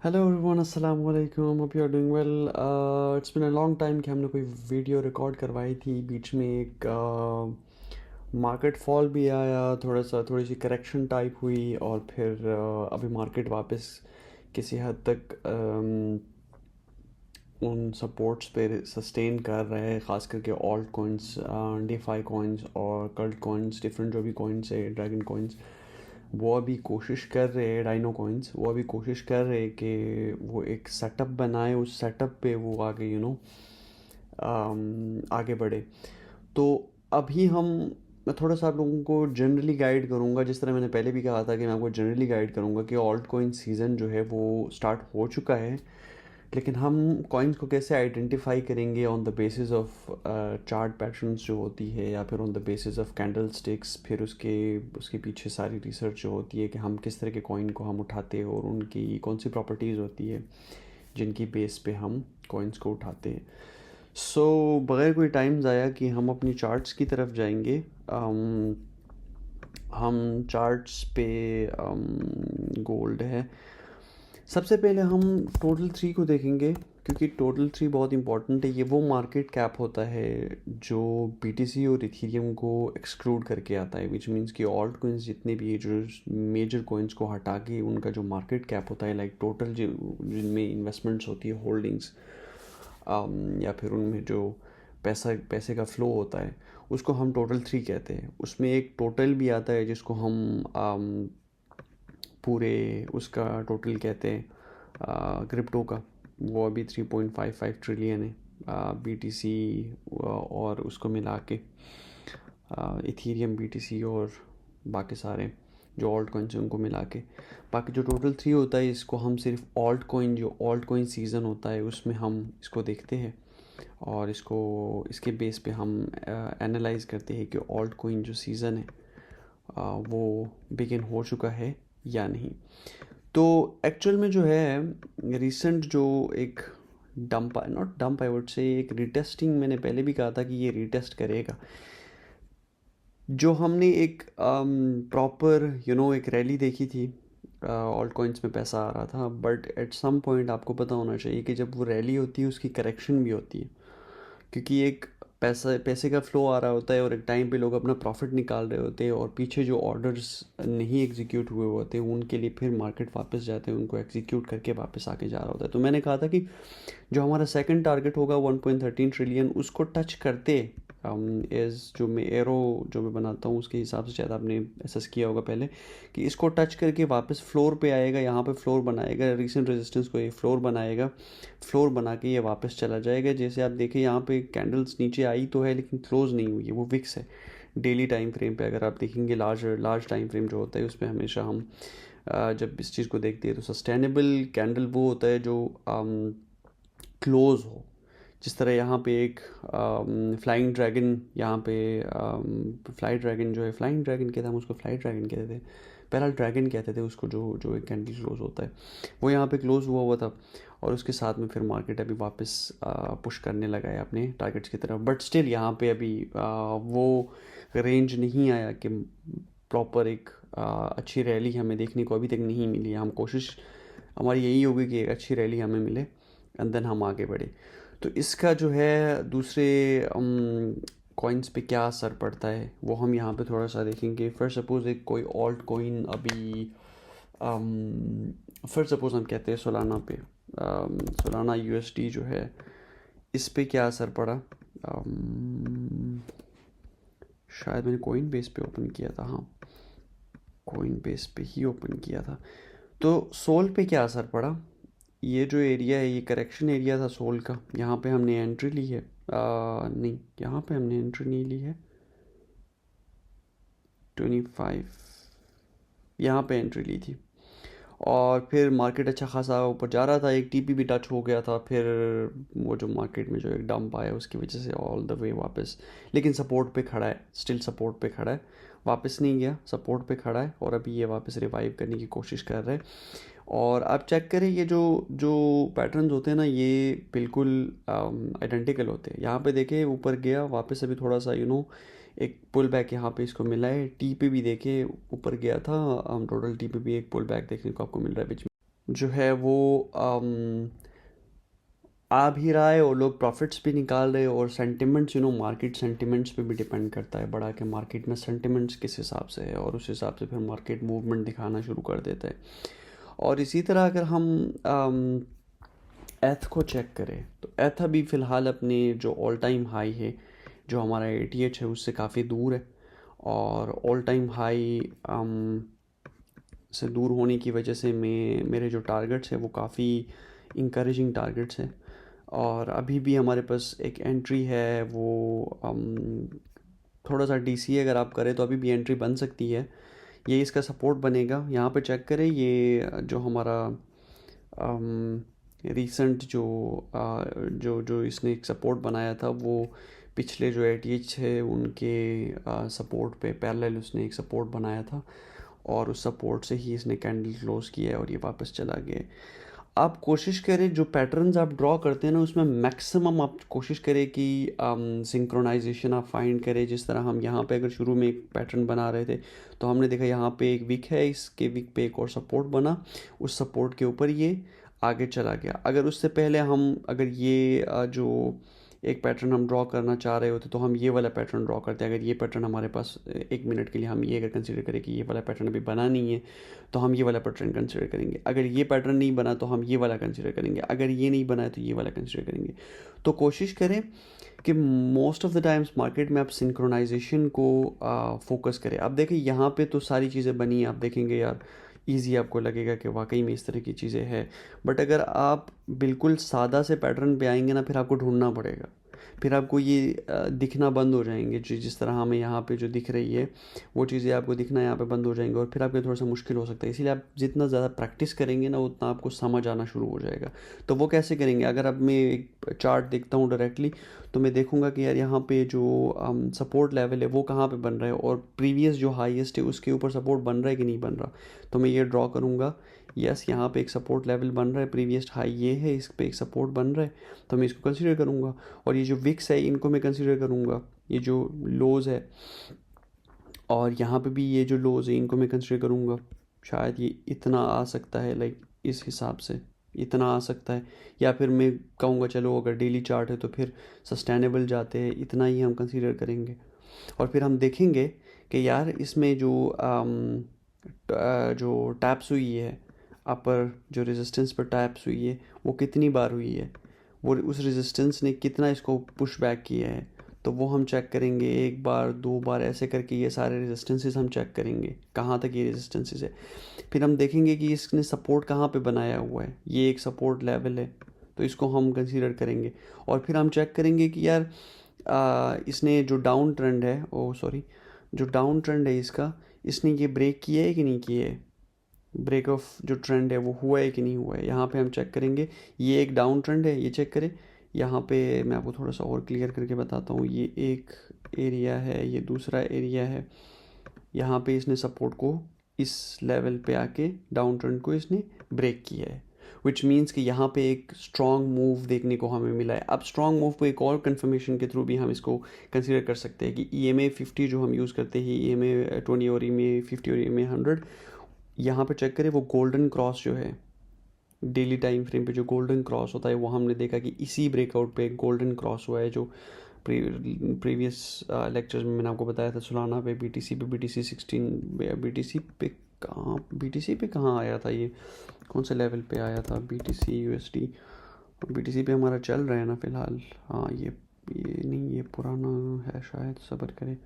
Hello everyone, अस्सलाम वालेकुम। Hope you are doing well. It's been a long time कि हमने कोई वीडियो रिकॉर्ड करवाई थी। बीच में एक मार्केट फॉल भी आया, थोड़ी सी करेक्शन टाइप हुई, और फिर अभी मार्केट वापस किसी हद तक उन सपोर्ट्स पे सस्टेन कर रहे हैं, ख़ास करके ऑल्ट कॉइन्स, डीफाई कॉइन्स और कल्ट कॉइन्स, डिफरेंट जो भी कॉइन्स है, ड्रैगन कॉइन्स, वो अभी कोशिश कर रहे हैं, डाइनो कॉइन्स, वो अभी कोशिश कर रहे हैं कि वो एक सेटअप बनाए, उस सेटअप पे वो आगे आगे बढ़े। तो अभी मैं थोड़ा सा आप लोगों को जनरली गाइड करूँगा, जिस तरह मैंने पहले भी कहा था कि मैं आपको जनरली गाइड करूँगा कि ऑल्ट कॉइन सीज़न जो है वो स्टार्ट हो चुका है। लेकिन हम कॉइन्स को कैसे आइडेंटिफाई करेंगे on the basis of chart patterns जो होती है, या फिर on the basis of candle sticks, फिर उसके उसके पीछे सारी रिसर्च जो होती है कि हम किस तरह के कॉइन को हम उठाते हैं और उनकी कौन सी प्रॉपर्टीज़ होती है जिनकी बेस पे हम कॉइन्स को उठाते हैं। सो बगैर कोई टाइम ज़ाया कि हम अपनी चार्ट्स की तरफ जाएंगे। हम चार्ट्स पे गोल्ड है। सबसे पहले हम टोटल थ्री को देखेंगे, क्योंकि टोटल थ्री बहुत इंपॉर्टेंट है। ये वो मार्केट कैप होता है जो बीटीसी और इथीरियम को एक्सक्लूड करके आता है, विच मीन्स कि ऑल्ट कोइंस जितने भी जो मेजर कोइंस को हटा के उनका जो मार्केट कैप होता है, लाइक टोटल जो जिनमें इन्वेस्टमेंट्स होती है, होल्डिंग्स, या फिर उनमें जो पैसे का फ्लो होता है, उसको हम टोटल थ्री कहते हैं। उसमें एक टोटल भी आता है जिसको हम पूरे उसका टोटल कहते हैं क्रिप्टो का। वो अभी 3.55 ट्रिलियन है, बीटीसी और उसको मिला के, इथीरियम, बीटीसी और बाकी सारे जो ऑल्ट कॉइन्स हैं उनको मिला के। बाकी जो टोटल थ्री होता है, इसको हम सिर्फ ऑल्ट कॉइन, जो ऑल्ट कॉइन सीज़न होता है उसमें हम इसको देखते हैं, और इसके बेस पे हम एनालाइज करते हैं कि ऑल्ट कॉइन जो सीज़न है वो बिगिन हो चुका है या नहीं। तो एक्चुअल में जो है रिसेंट जो एक dump, not dump, I would say एक रिटेस्टिंग, मैंने पहले भी कहा था कि ये रिटेस्ट करेगा। जो हमने एक प्रॉपर एक रैली देखी थी, ऑल्ट कॉइन्स में पैसा आ रहा था, बट एट सम पॉइंट आपको पता होना चाहिए कि जब वो रैली होती है उसकी करेक्शन भी होती है, क्योंकि एक पैसे का फ्लो आ रहा होता है और एक टाइम पे लोग अपना प्रॉफिट निकाल रहे होते हैं, और पीछे जो ऑर्डर्स नहीं एग्जीक्यूट हुए होते हैं उनके लिए फिर मार्केट वापस जाते हैं, उनको एग्जीक्यूट करके वापस आके जा रहा होता है। तो मैंने कहा था कि जो हमारा सेकंड टारगेट होगा 1.13 ट्रिलियन, उसको टच करते एज जो मैं एरो जो मैं बनाता हूँ उसके हिसाब से, शायद आपने एसेस किया होगा पहले, कि इसको टच करके वापस फ्लोर पे आएगा, यहाँ पे फ्लोर बनाएगा, रिसेंट रेजिस्टेंस को ये फ्लोर बनाएगा, फ्लोर बना के ये वापस चला जाएगा। जैसे आप देखें यहाँ पे कैंडल्स नीचे आई तो है लेकिन क्लोज नहीं हुई है, वो विक्स है। डेली टाइम फ्रेम पे अगर आप देखेंगे, लार्ज लार्ज टाइम फ्रेम जो होता है उसमें हमेशा हम जब इस चीज़ को देखते हैं तो सस्टेनेबल कैंडल वो होता है जो क्लोज हो। जिस तरह यहाँ पे एक फ्लाइंग ड्रैगन, यहाँ पे फ्लाई ड्रैगन जो है, फ्लाइंग ड्रैगन कहते हैं हम उसको, फ्लाई ड्रैगन कहते थे, पैरल ड्रैगन कहते थे उसको, जो जो एक कैंडल क्लोज होता है, वो यहाँ पे क्लोज हुआ हुआ था। और उसके साथ में फिर मार्केट अभी वापस पुश करने लगा है अपने टारगेट्स की तरफ, बट स्टिल यहाँ पे अभी वो रेंज नहीं आया कि प्रॉपर एक अच्छी रैली हमें देखने को अभी तक नहीं मिली है। हम कोशिश हमारी यही होगी कि एक अच्छी रैली हमें मिले एंड देन हम आगे बढ़े। तो इसका जो है दूसरे कॉइन्स पे क्या असर पड़ता है वो हम यहाँ पे थोड़ा सा देखेंगे। फिर सपोज़ एक कोई ऑल्ट कॉइन अभी फिर सपोज़ हम कहते हैं सोलाना पे, सोलाना यूएसडी जो है, इस पे क्या असर पड़ा। शायद मैंने कोइन बेस पे ओपन किया था, हाँ, कोइन बेस पे ही ओपन किया था। तो सोल पे क्या असर पड़ा। ये जो एरिया है ये करेक्शन एरिया था सोल का, यहाँ पे हमने एंट्री ली है, नहीं, यहाँ पे हमने एंट्री नहीं ली है। 25 यहाँ पे एंट्री ली थी, और फिर मार्केट अच्छा खासा ऊपर जा रहा था, एक टीपी भी टच हो गया था, फिर वो जो मार्केट में जो एक डंप आया उसकी वजह से ऑल द वे वापस, लेकिन सपोर्ट पे खड़ा है, स्टिल सपोर्ट पे खड़ा है, वापस नहीं गया, सपोर्ट पे खड़ा है, और अभी ये वापस रिवाइव करने की कोशिश कर रहे हैं। और आप चेक करें, ये जो जो पैटर्न्स होते हैं ना, ये बिल्कुल आइडेंटिकल होते हैं। यहाँ पे देखें ऊपर गया वापस, अभी थोड़ा सा एक पुल बैक यहाँ पे इसको मिला है। टी पे भी देखे ऊपर गया था, टोटल टी पे भी एक पुल बैक देखने को आपको मिल रहा है बीच में। जो है वो आ भी रहा है और लोग प्रॉफिट्स भी निकाल रहे हैं। और सेंटिमेंट्स, मार्केट सेंटिमेंट्स पे भी डिपेंड करता है बड़ा, कि मार्केट में सेंटिमेंट्स किस हिसाब से है, और उस हिसाब से फिर मार्केट मूवमेंट दिखाना शुरू कर देता है। और इसी तरह अगर हम एथ को चेक करें तो एथ अभी फ़िलहाल अपने जो ऑल टाइम हाई है, जो हमारा एटीएच है, उससे काफ़ी दूर है। और ऑल टाइम हाई से दूर होने की वजह से मेरे जो टारगेट्स हैं वो काफ़ी इंकरेजिंग टारगेट्स हैं। और अभी भी हमारे पास एक एंट्री है, वो थोड़ा सा डीसी अगर आप करें तो अभी भी एंट्री बन सकती है। ये इसका सपोर्ट बनेगा। यहाँ पे चेक करें, ये जो हमारा रीसेंट जो जो इसने एक सपोर्ट बनाया था, वो पिछले जो एटीएच है उनके सपोर्ट पे पैरेलल उसने एक सपोर्ट बनाया था, और उस सपोर्ट से ही इसने कैंडल क्लोज किया है और ये वापस चला गया। आप कोशिश करें, जो पैटर्न्स आप ड्रॉ करते हैं ना, उसमें मैक्सिमम आप कोशिश करें कि सिंक्रोनाइजेशन आप फाइंड करें। जिस तरह हम यहाँ पे अगर शुरू में एक पैटर्न बना रहे थे, तो हमने देखा यहाँ पे एक विक है, इसके विक पे एक और सपोर्ट बना, उस सपोर्ट के ऊपर ये आगे चला गया। अगर उससे पहले हम अगर ये जो एक पैटर्न हम ड्रॉ करना चाह रहे होते तो हम ये वाला पैटर्न ड्रॉ करते हैं। अगर ये पैटर्न हमारे पास 1 मिनट के लिए हम ये अगर कंसिडर करें कि ये वाला पैटर्न अभी बना नहीं है, तो हम ये वाला पैटर्न कंसिडर करेंगे। अगर ये पैटर्न नहीं बना तो हम ये वाला कंसिडर करेंगे। अगर ये नहीं बना है तो ये वाला कंसिडर करेंगे। तो कोशिश करें कि most of the times market में आप सिंक्रोनाइजेशन को फोकस करें। अब देखिए यहाँ पे तो सारी चीज़ें बनी हैं, आप देखेंगे यार ईजी, आपको लगेगा कि वाकई में इस तरह की चीज़ें हैं। बट अगर आप बिल्कुल सादा से पैटर्न पे आएंगे ना, फिर आपको ढूंढना पड़ेगा। फिर आपको ये दिखना बंद हो जाएंगे, जिस तरह हमें यहाँ पे जो दिख रही है वो चीज़ें आपको दिखना यहाँ पे बंद हो जाएंगे, और फिर आपके थोड़ा सा मुश्किल हो सकता है। इसीलिए आप जितना ज़्यादा प्रैक्टिस करेंगे ना, उतना आपको समझ आना शुरू हो जाएगा। तो वो कैसे करेंगे? अगर अब मैं एक चार्ट देखता हूँ डायरेक्टली, तो मैं देखूंगा कि यार यहाँ पे जो सपोर्ट लेवल है वो कहाँ पे बन रहा है, और प्रीवियस जो हाईएस्ट है उसके ऊपर सपोर्ट बन रहा है कि नहीं बन रहा। तो मैं ये ड्रॉ करूँगा, यस यहाँ पे एक सपोर्ट लेवल बन रहा है, प्रीवियस हाई ये है, इस पे एक सपोर्ट बन रहा है, तो मैं इसको कंसीडर करूँगा। और ये जो विक्स है इनको मैं कंसीडर करूँगा, ये जो लोज़ है, और यहाँ पे भी ये जो लोज़ है इनको मैं कंसीडर करूँगा। शायद ये इतना आ सकता है, लाइक इस हिसाब से इतना आ सकता है। या फिर मैं कहूँगा चलो अगर डेली चार्ट है तो फिर सस्टेनेबल जाते हैं, इतना ही हम कंसीडर करेंगे। और फिर हम देखेंगे कि यार इसमें जो टैप्स हुई है, अपर जो रेजिस्टेंस पर टैप्स हुई है, वो कितनी बार हुई है, वो उस रेजिस्टेंस ने कितना इसको पुश बैक किया है, तो वो हम चेक करेंगे। 1 बार 2 बार ऐसे करके ये सारे रेजिस्टेंसेस हम चेक करेंगे, कहाँ तक ये रेजिस्टेंसेस है। फिर हम देखेंगे कि इसने सपोर्ट कहाँ पे बनाया हुआ है, ये एक सपोर्ट लेवल है, तो इसको हम कंसीडर करेंगे। और फिर हम चेक करेंगे कि यार इसने जो डाउन ट्रेंड है, ओ सॉरी, जो डाउन ट्रेंड है इसका, इसने ये ब्रेक किया है कि नहीं किया है। ब्रेक ऑफ जो ट्रेंड है वो हुआ है कि नहीं हुआ है, यहाँ पे हम चेक करेंगे। ये एक डाउन ट्रेंड है, ये चेक करें। यहाँ पे मैं आपको थोड़ा सा और क्लियर करके बताता हूँ। ये एक एरिया है, ये दूसरा एरिया है। यहाँ पे इसने सपोर्ट को इस लेवल पे आके डाउन ट्रेंड को इसने ब्रेक किया है, विच मीन्स कि यहाँ पे एक स्ट्रॉन्ग मूव देखने को हमें मिला है। अब स्ट्रॉन्ग मूव को एक और कन्फर्मेशन के थ्रू भी हम इसको कंसिडर कर सकते हैं कि EMA 50 जो हम यूज़ करते हैं, EMA 20 और EMA 50 और EMA 100, यहाँ पे चेक करें वो गोल्डन क्रॉस जो है, डेली टाइम फ्रेम पे जो गोल्डन क्रॉस होता है, वो हमने देखा कि इसी ब्रेकआउट पे गोल्डन क्रॉस हुआ है। जो प्रीवियस लेक्चर्स में मैंने आपको बताया था, सुलाना पे, BTC पे, BTC 16, BTC पे कहाँ आया था, ये कौन से लेवल पे आया था, BTC USD। BTC पे हमारा चल रहा है ना फ़िलहाल। हाँ ये नहीं, ये पुराना है शायद, सब्र करें।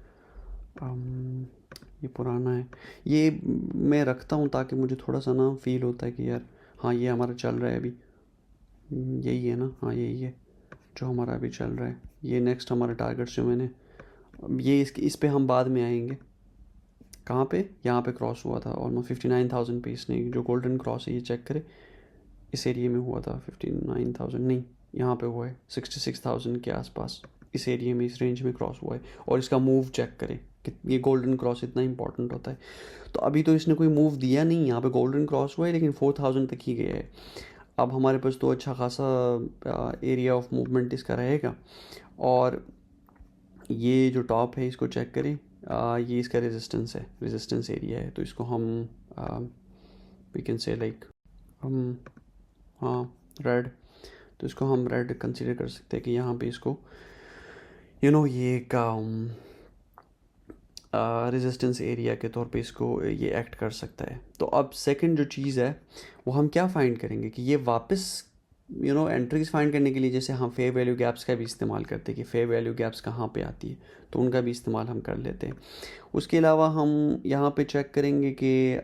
ये पुराना है। ये मैं रखता हूँ ताकि मुझे थोड़ा सा ना फील होता है कि यार हाँ ये हमारा चल रहा है अभी, यही है ना, हाँ यही है जो हमारा अभी चल रहा है। ये नेक्स्ट हमारा टारगेट्स जो मैंने, अब ये इस पे हम बाद में आएंगे। कहाँ पे? यहाँ पे क्रॉस हुआ था ऑलमोस्ट 59,000 पे, इसने जो गोल्डन क्रॉस है ये चेक करें, इस एरिया में हुआ था। 59,000 नहीं, यहाँ पे हुआ है 66,000 के आसपास, इस एरिया में, इस रेंज में क्रॉस हुआ है। और इसका मूव चेक करें कि ये गोल्डन क्रॉस इतना इंपॉर्टेंट होता है। तो अभी तो इसने कोई मूव दिया नहीं, यहाँ पे गोल्डन क्रॉस हुआ है लेकिन 4,000 तक ही गया है। अब हमारे पास तो अच्छा खासा एरिया ऑफ मूवमेंट इसका रहेगा। और ये जो टॉप है इसको चेक करें, ये इसका रेजिस्टेंस है, रेजिस्टेंस एरिया है। तो इसको हम वी कैन से लाइक हम, हाँ रेड, तो इसको हम रेड कंसीडर कर सकते हैं कि यहाँ पे इसको ये एक रेजिस्टेंस एरिया के तौर पे इसको ये एक्ट कर सकता है। तो अब सेकंड जो चीज़ है वो हम क्या फाइंड करेंगे कि ये वापस एंट्रीज फाइंड करने के लिए जैसे हम फेयर वैल्यू गैप्स का भी इस्तेमाल करते हैं कि फेयर वैल्यू गैप्स कहाँ पे आती है, तो उनका भी इस्तेमाल हम कर लेते हैं। उसके अलावा हम यहाँ पे चेक करेंगे कि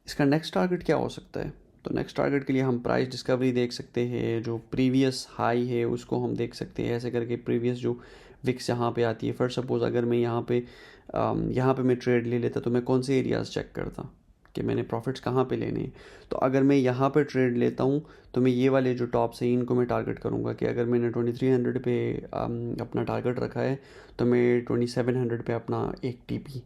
इसका नेक्स्ट टारगेट क्या हो सकता है। तो नेक्स्ट टारगेट के लिए हम प्राइस डिस्कवरी देख सकते हैं, जो प्रीवियस हाई है उसको हम देख सकते हैं, ऐसे करके प्रीवियस जो विक्स यहाँ पे आती है। फर्स्ट सपोज अगर मैं यहाँ पे मैं ट्रेड ले लेता तो मैं कौन से एरियाज़ चेक करता कि मैंने प्रॉफिट्स कहाँ पे लेने हैं। तो अगर मैं यहाँ पे ट्रेड लेता हूँ तो मैं ये वाले जो टॉप्स हैं इनको मैं टारगेट करूँगा कि अगर मैंने 2300 पे अपना टारगेट रखा है तो मैं 2700 पे अपना एक टीपी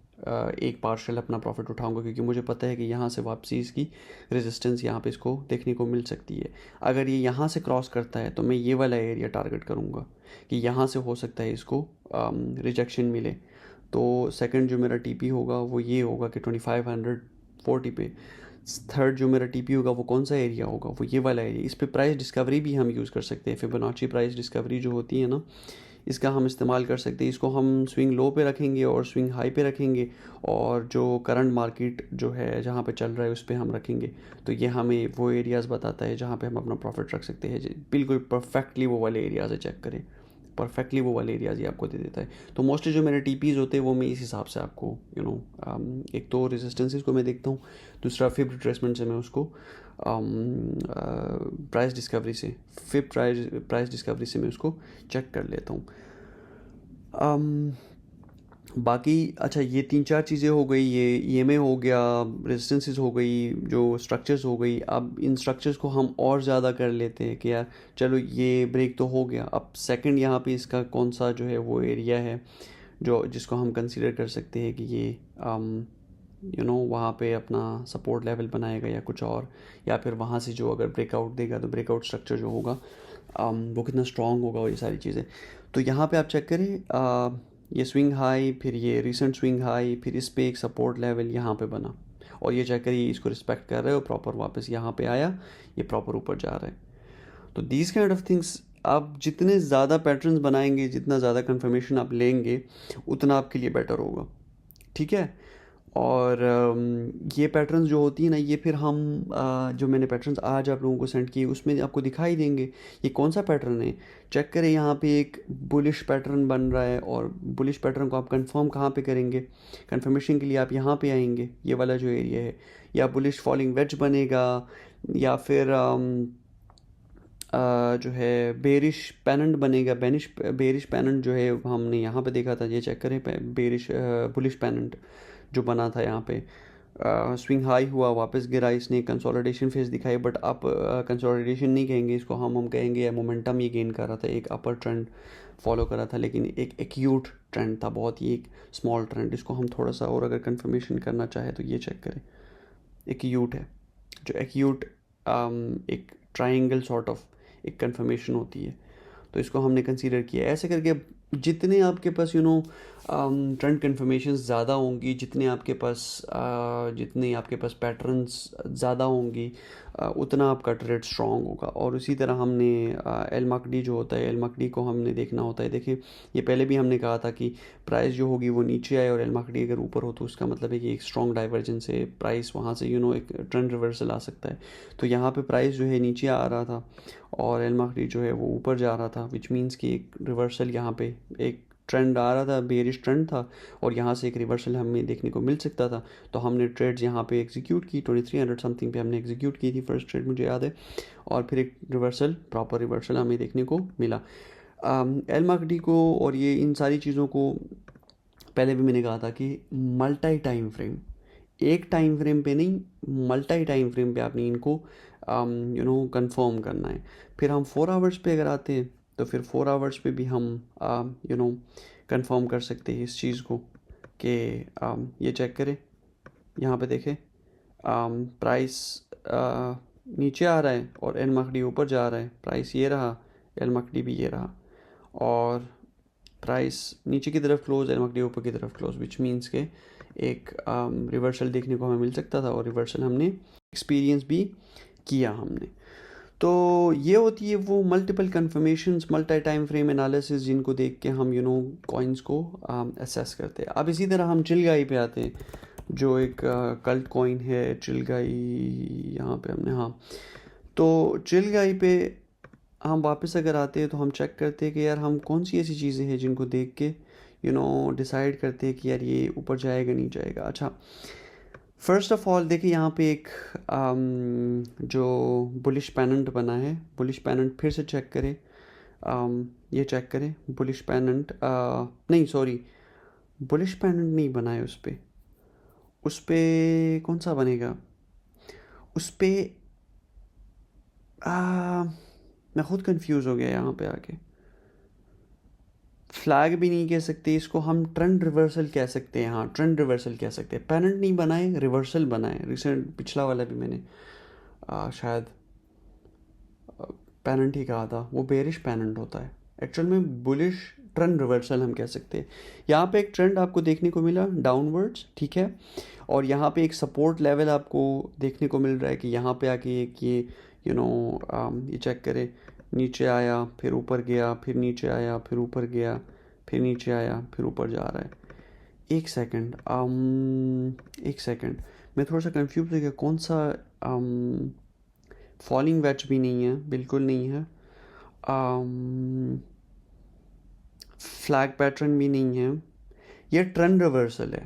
एक पार्शल अपना प्रॉफिट उठाऊंगा, क्योंकि मुझे पता है कि यहाँ से वापसी इसकी रेजिस्टेंस यहाँ पे इसको देखने को मिल सकती है। अगर ये यहाँ से क्रॉस करता है तो मैं ये वाला एरिया टारगेट करूँगा कि यहाँ से हो सकता है इसको रिजेक्शन मिले। तो सेकंड जो मेरा टीपी होगा वो ये होगा कि 2540 पे। थर्ड जो मेरा टीपी होगा वो कौन सा एरिया होगा, वो ये वाला एरिया। इस पे प्राइस डिस्कवरी भी हम यूज़ कर सकते हैं, फिबोनाची प्राइस डिस्कवरी जो होती है ना, इसका हम इस्तेमाल कर सकते हैं। इसको हम स्विंग लो पे रखेंगे और स्विंग हाई पे रखेंगे, और जो करंट मार्केट जो है जहाँ पे चल रहा है उस पर हम रखेंगे। तो ये हमें वो एरियाज़ बताता है जहाँ पे हम अपना प्रॉफिट रख सकते हैं। बिल्कुल परफेक्टली वो वाले एरियाज़ है, चेक करें, परफेक्टली वो वाले एरियाज़ ही आपको दे देता है। तो मोस्टली जो मेरे टीपीज़ होते हैं वो मैं इस हिसाब से आपको एक तो रेजिस्टेंसेस को मैं देखता हूँ, दूसरा फिब रिट्रेसमेंट से मैं उसको प्राइस डिस्कवरी से फिब प्राइस डिस्कवरी से मैं उसको चेक कर लेता हूँ। बाकी अच्छा, ये 3-4 चीज़ें हो गई, ये ईएमए हो गया, रेजिस्टेंसेस हो गई, जो स्ट्रक्चर्स हो गई। अब इन स्ट्रक्चर्स को हम और ज़्यादा कर लेते हैं कि यार चलो ये ब्रेक तो हो गया, अब सेकंड यहाँ पे इसका कौन सा जो है वो एरिया है जो जिसको हम कंसीडर कर सकते हैं कि ये वहाँ पे अपना सपोर्ट लेवल बनाएगा या कुछ और, या फिर वहाँ से जो अगर ब्रेकआउट देगा तो ब्रेकआउट स्ट्रक्चर जो होगा वो कितना स्ट्रॉन्ग होगा, और ये सारी चीज़ें। तो यहाँ पे आप चेक करें, ये स्विंग हाई, फिर ये रिसेंट स्विंग हाई, फिर इस पे एक सपोर्ट लेवल यहाँ पे बना, और ये चेक करिए इसको रिस्पेक्ट कर रहे हो, प्रॉपर वापस यहाँ पे आया, ये प्रॉपर ऊपर जा रहा है। तो दीज काइंड ऑफ थिंग्स आप जितने ज़्यादा पैटर्न्स बनाएंगे, जितना ज़्यादा कंफर्मेशन आप लेंगे, उतना आपके लिए बेटर होगा, ठीक है। और ये पैटर्न्स जो होती है ना, ये फिर हम जो मैंने पैटर्न्स आज आप लोगों को सेंड किए उसमें आपको दिखाई देंगे ये कौन सा पैटर्न है। चेक करें, यहाँ पे एक बुलिश पैटर्न बन रहा है, और बुलिश पैटर्न को आप कंफर्म कहाँ पे करेंगे, कंफर्मेशन के लिए आप यहाँ पे आएंगे, ये वाला जो एरिया है, या बुलिश फॉलिंग वेज बनेगा, या फिर जो है बेरिश पैनेंट बनेगा। बेरिश पैनेंट जो है हमने यहाँ पे देखा था, ये चेक करें, बेरिश बुलिश पैनेंट जो बना था यहाँ पे, स्विंग हाई हुआ, वापस गिरा, इसने कंसोलिडेशन फेज दिखाई, बट आप कंसोलिडेशन नहीं कहेंगे इसको, हम कहेंगे या मोमेंटम ये गेन कर रहा था, एक अपर ट्रेंड फॉलो कर रहा था, लेकिन एक एक्यूट ट्रेंड था, बहुत ही एक स्मॉल ट्रेंड। इसको हम थोड़ा सा और अगर कंफर्मेशन करना चाहे तो ये चेक करें, एक्यूट है, जो एक्यूट एक ट्राइंगल सॉर्ट ऑफ एक कंफर्मेशन होती है, तो इसको हमने कंसीडर किया। ऐसे करके जितने आपके पास ट्रेंड कंफर्मेशंस ज़्यादा होंगी, जितने आपके पास पैटर्न्स ज़्यादा होंगी, उतना आपका ट्रेड स्ट्रॉन्ग होगा। और उसी तरह हमने एल मकडी जो होता है, एल मकडी को हमने देखना होता है। देखिए, ये पहले भी हमने कहा था कि प्राइस जो होगी वो नीचे आए और एल मकडी अगर ऊपर हो तो उसका मतलब है कि एक स्ट्रॉन्ग डाइवर्जेंस है, प्राइस वहाँ से एक ट्रेंड रिवर्सल आ सकता है। तो यहाँ पे प्राइस जो है नीचे आ रहा था और एल मकडी जो है वो ऊपर जा रहा था, विच मीन्स कि एक रिवर्सल यहाँ पे एक ट्रेंड आ रहा था, बेरिश ट्रेंड था, और यहाँ से एक रिवर्सल हमें देखने को मिल सकता था। तो हमने ट्रेड्स यहाँ पे एग्जीक्यूट की, 2300 समथिंग पे हमने एग्जीक्यूट की थी फर्स्ट ट्रेड, मुझे याद है, और फिर एक रिवर्सल, प्रॉपर रिवर्सल हमें देखने को मिला। एल मकडी को और ये इन सारी चीज़ों को पहले भी मैंने कहा था कि मल्टी टाइम फ्रेम, एक टाइम फ्रेम पे नहीं, मल्टी टाइम फ्रेम पे आपने इनको कंफर्म करना है। फिर हम 4 आवर्स पे अगर आते हैं तो फिर 4 आवर्स पे भी हम कंफर्म कर सकते हैं इस चीज़ को कि ये चेक करें, यहाँ पे देखें, प्राइस नीचे आ रहा है और एल मकडी ऊपर जा रहा है, प्राइस ये रहा, एल मकडी भी ये रहा, और प्राइस नीचे की तरफ क्लोज, एल मकडी ऊपर की तरफ क्लोज, विच मीन्स के एक रिवर्सल देखने को हमें मिल सकता था, और रिवर्सल हमने एक्सपीरियंस भी किया हमने। तो ये होती है वो multiple conformations, multi time frame analysis, जिनको देख के हम कॉइन्स को असेस करते हैं। अब इसी तरह हम चिलगाई पे आते हैं, जो एक कल्ट कॉइन है चिलगाई। यहाँ पे हमने, हाँ, तो चिलगाई पे हम वापस अगर आते हैं तो हम चेक करते हैं कि यार हम कौन सी ऐसी चीज़ें हैं जिनको देख के डिसाइड करते हैं कि यार ये ऊपर जाएगा नहीं जाएगा। अच्छा, फर्स्ट ऑफ ऑल देखिए यहाँ पे एक जो बुलिश पैनेंट बना है, बुलिश पैनेंट फिर से चेक करें। ये चेक करें बुलिश पैनेंट, नहीं सॉरी, बुलिश पैनेंट नहीं बना है उस पे कौन सा बनेगा उस पे। मैं खुद कंफ्यूज हो गया यहाँ पे आके। फ्लैग भी नहीं कह सकते इसको, हम ट्रेंड रिवर्सल कह सकते हैं। हाँ, ट्रेंड रिवर्सल कह सकते हैं। पैनेंट नहीं बनाए, रिवर्सल बनाए। रिसेंट पिछला वाला भी मैंने शायद पैनेंट ही कहा था, वो बेरिश पैनेंट होता है। एक्चुअल में बुलिश ट्रेंड रिवर्सल हम कह सकते हैं। यहाँ पे एक ट्रेंड आपको देखने को मिला डाउनवर्ड्स, ठीक है, और यहाँ पे एक सपोर्ट लेवल आपको देखने को मिल रहा है कि यहाँ पे आके एक ये ये चेक करें, नीचे आया फिर ऊपर गया, फिर नीचे आया फिर ऊपर गया, फिर नीचे आया फिर ऊपर जा रहा है। एक सेकंड, मैं थोड़ा सा कंफ्यूज हो गया। कौन सा फॉलिंग वेज भी नहीं है, बिल्कुल नहीं है। फ्लैग पैटर्न भी नहीं है। ये ट्रेंड रिवर्सल है।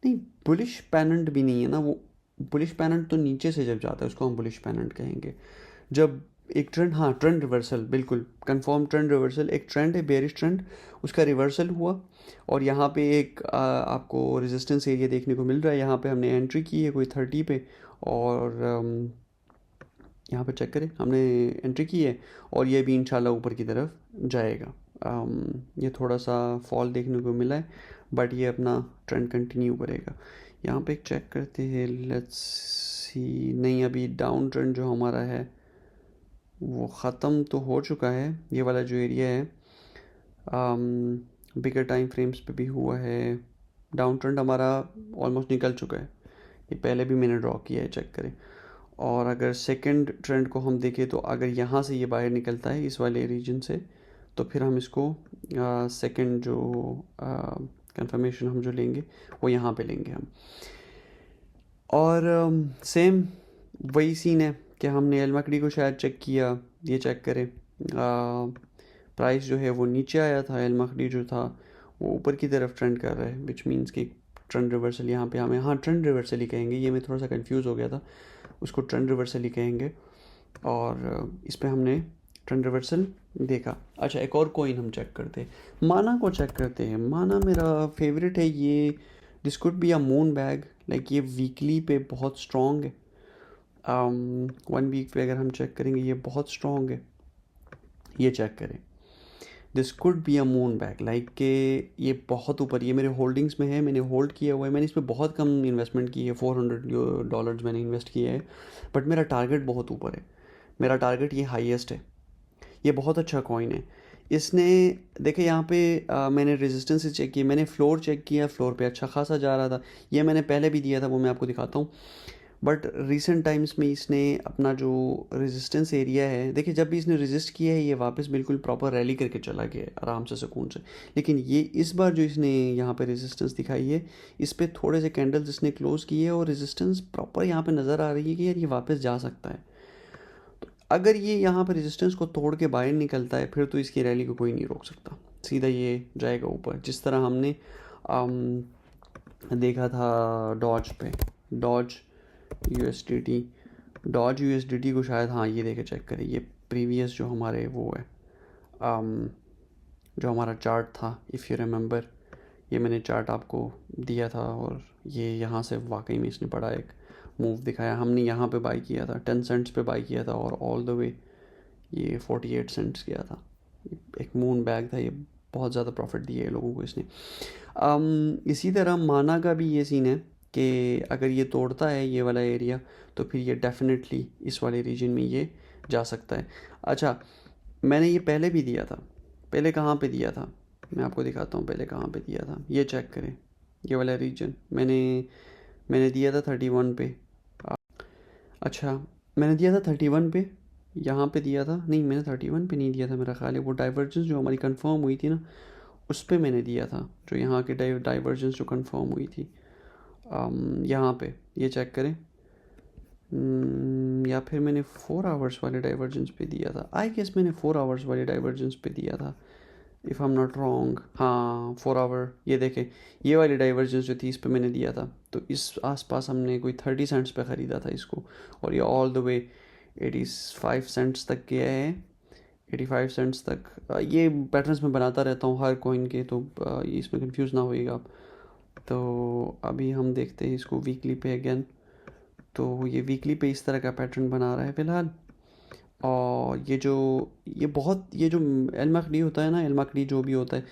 नहीं, बुलिश पैनेंट भी नहीं है ना। वो बुलिश पैनेंट तो नीचे से जब जाता है उसको हम बुलिश पैनेंट कहेंगे। जब एक ट्रेंड, हाँ, ट्रेंड रिवर्सल, बिल्कुल कंफर्म ट्रेंड रिवर्सल। एक ट्रेंड है बेरिश ट्रेंड, उसका रिवर्सल हुआ, और यहाँ पे एक आपको रेजिस्टेंस एरिया देखने को मिल रहा है। यहाँ पे हमने एंट्री की है कोई 30 पे, और यहाँ पे चेक करें हमने एंट्री की है, और ये भी इंशाल्लाह ऊपर की तरफ जाएगा। ये थोड़ा सा फॉल देखने को मिला है, बट ये अपना ट्रेंड कंटिन्यू करेगा। यहाँ पे एक चेक करते हैं, लेट्स सी। नहीं, अभी डाउन ट्रेंड जो हमारा है वो ख़त्म तो हो चुका है। ये वाला जो एरिया है बिगर टाइम फ्रेम्स पे भी हुआ है, डाउन ट्रेंड हमारा ऑलमोस्ट निकल चुका है। ये पहले भी मैंने ड्रॉ किया है, चेक करें। और अगर सेकंड ट्रेंड को हम देखें तो अगर यहाँ से ये बाहर निकलता है इस वाले रीजन से, तो फिर हम इसको सेकंड जो कंफर्मेशन हम जो लेंगे वो यहाँ पे लेंगे हम। और सेम वही सीन है कि हमने एलमकड़ी को शायद चेक किया। ये चेक करें, प्राइस जो है वो नीचे आया था, एलमकड़ी जो था वो ऊपर की तरफ ट्रेंड कर रहा है, विच मीन्स कि ट्रेंड रिवर्सल यहाँ पे हमें, हाँ, ट्रेंड रिवर्सल ही कहेंगे। ये मैं थोड़ा सा कंफ्यूज हो गया था, उसको ट्रेंड रिवर्सल ही कहेंगे। और इस पे हमने ट्रेंड रिवर्सल देखा। अच्छा, एक और कॉइन हम चेक करते हैं, माना को चेक करते हैं। माना मेरा फेवरेट है। ये this could be a moon bag, like ये वीकली पे बहुत स्ट्रॉन्ग है। 1 वीक पे अगर हम चेक करेंगे ये बहुत स्ट्रॉन्ग है। ये चेक करें, this could be a moon bag, like के ये बहुत ऊपर, ये मेरे होल्डिंग्स में है, मैंने होल्ड किया हुआ है। मैंने इसमें बहुत कम इन्वेस्टमेंट की है, $400 मैंने इन्वेस्ट किया है, बट मेरा टारगेट बहुत ऊपर है। मेरा टारगेट ये हाईएस्ट है। ये बहुत अच्छा कॉइन है। इसने देखे यहाँ पे मैंने रेजिस्टेंस चेक किया, मैंने फ्लोर चेक किया, फ्लोर पे अच्छा खासा जा रहा था। ये मैंने पहले भी दिया था, वो मैं आपको दिखाता हूँ। बट रिसेंट टाइम्स में इसने अपना जो रेजिस्टेंस एरिया है, देखिए जब भी इसने रेजिस्ट किया है ये वापस बिल्कुल प्रॉपर रैली करके चला गया है आराम से, सुकून से। लेकिन ये इस बार जो इसने यहाँ पे रेजिस्टेंस दिखाई है, इस पर थोड़े से कैंडल्स इसने क्लोज़ किए और रेजिस्टेंस प्रॉपर यहाँ पे नज़र आ रही है कि यार ये वापस जा सकता है। तो अगर ये यहाँ पर रेजिस्टेंस को तोड़ के बाहर निकलता है फिर तो इसकी रैली को कोई नहीं रोक सकता, सीधा ये जाएगा ऊपर। जिस तरह हमने देखा था डॉज पे, डॉज यूएसडीटी, डॉज यूएसडीटी को शायद, हाँ, ये देखे चेक करें, ये प्रीवियस जो हमारे वो है जो हमारा चार्ट था, इफ़ यू रिमेंबर, ये मैंने चार्ट आपको दिया था, और ये यहाँ से वाकई में इसने बड़ा एक मूव दिखाया। हमने यहाँ पे बाई किया था, 10 सेंट्स पे बाई किया था, और ऑल द वे ये 48 सेंट्स गया था। एक मून बैग था ये, बहुत ज़्यादा प्रॉफिट दिए लोगों को इसने। इसी तरह माना का भी ये सीन है कि अगर ये तोड़ता है ये वाला एरिया तो फिर ये डेफिनेटली इस वाले रीजन में ये जा सकता है। अच्छा, मैंने ये पहले भी दिया था, पहले कहाँ पे दिया था मैं आपको दिखाता हूँ, पहले कहाँ पे दिया था। ये चेक करें, ये वाला रीजन मैंने दिया था 31 पे। अच्छा, मैंने दिया था 31 पे, यहाँ पे दिया था, नहीं मैंने 31 पे नहीं दिया था, मेरा ख्याल है वो डाइवर्जेंस जो हमारी कंफर्म हुई थी ना, उस पे मैंने दिया था, जो यहाँ के डाइवर्जेंस जो कंफर्म हुई थी। यहाँ पे ये चेक करें। या फिर मैंने 4 आवर्स वाले डाइवर्जेंस पे दिया था, आई गेस मैंने 4 आवर्स वाले डाइवर्जेंस पे दिया था, if I am not wrong. हाँ, 4 आवर, ये देखें, ये वाली डाइवर्जेंस जो थी इस पे मैंने दिया था, तो इस आसपास हमने कोई 30 सेंट्स पे ख़रीदा था इसको, और ये ऑल द वे 85 सेंट्स तक गया है। 85 सेंट्स तक। ये पैटर्न्स में बनाता रहता हूँ हर कॉइन के, तो इसमें कंफ्यूज ना होइएगा आप। तो अभी हम देखते हैं इसको वीकली पे अगेन। तो ये वीकली पे इस तरह का पैटर्न बना रहा है फ़िलहाल। और ये जो एल मकडी होता है ना, एल मकडी जो भी होता है,